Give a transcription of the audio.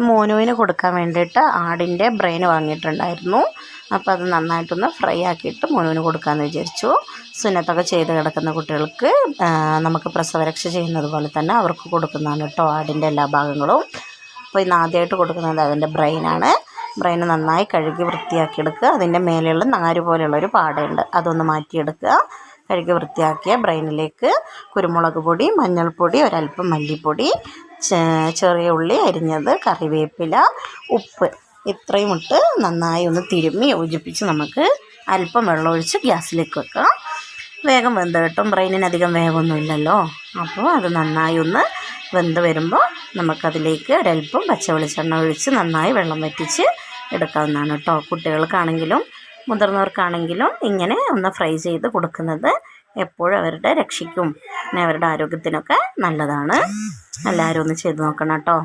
മോനുവിന് കൊടുക്കാൻ വേണ്ടിയിട്ട് ആടിൻ്റെ ബ്രെയിൻ വാങ്ങിയിട്ടുണ്ടായിരുന്നു. അപ്പോൾ അത് നന്നായിട്ടൊന്ന് ഫ്രൈ ആക്കിയിട്ട് മോനുവിന് കൊടുക്കാമെന്ന് വിചാരിച്ചു. സുന്നത്തൊക്കെ ചെയ്ത് കിടക്കുന്ന കുട്ടികൾക്ക് നമുക്ക് പ്രസവരക്ഷ ചെയ്യുന്നത് പോലെ തന്നെ അവർക്ക് കൊടുക്കുന്നതാണ് കേട്ടോ ആടിൻ്റെ എല്ലാ ഭാഗങ്ങളും. അപ്പോൾ ഇന്ന് ആദ്യമായിട്ട് കൊടുക്കുന്നത് അതിൻ്റെ ബ്രെയിനാണ്. ബ്രെയിൻ നന്നായി കഴുകി വൃത്തിയാക്കിയെടുക്കുക. അതിൻ്റെ മേലെയുള്ള നാര് പോലെയുള്ളൊരു പാടയുണ്ട്, അതൊന്ന് മാറ്റിയെടുക്കുക. കഴുകി വൃത്തിയാക്കിയ ബ്രെയിനിലേക്ക് കുരുമുളക് പൊടി, മഞ്ഞൾപ്പൊടി, ഒരല്പം മല്ലിപ്പൊടി, ചെറിയ ഉള്ളി അരിഞ്ഞത്, കറിവേപ്പില, ഉപ്പ് ഇത്രയും ഇട്ട് നന്നായി ഒന്ന് തിരുമ്മി യോജിപ്പിച്ച് നമുക്ക് അല്പം വെള്ളമൊഴിച്ച് ഗ്യാസിലേക്ക് വെക്കാം. വേഗം വെന്ത് കിട്ടും. ബ്രെയിനിനധികം വേഗമൊന്നുമില്ലല്ലോ. അപ്പോൾ അത് നന്നായി ഒന്ന് വെന്ത് വരുമ്പോൾ നമുക്കതിലേക്ക് ഒരല്പം പച്ച വെളിച്ചെണ്ണ ഒഴിച്ച് നന്നായി വെള്ളം വറ്റിച്ച് എടുക്കാവുന്നതാണ് കേട്ടോ. കുട്ടികൾക്കാണെങ്കിലും മുതിർന്നവർക്കാണെങ്കിലും ഇങ്ങനെ ഒന്ന് ഫ്രൈ ചെയ്ത് കൊടുക്കുന്നത് എപ്പോഴും അവരുടെ രക്ഷയ്ക്കും പിന്നെ അവരുടെ ആരോഗ്യത്തിനൊക്കെ നല്ലതാണ്. എല്ലാവരും ഒന്ന് ചെയ്ത് നോക്കണം കേട്ടോ.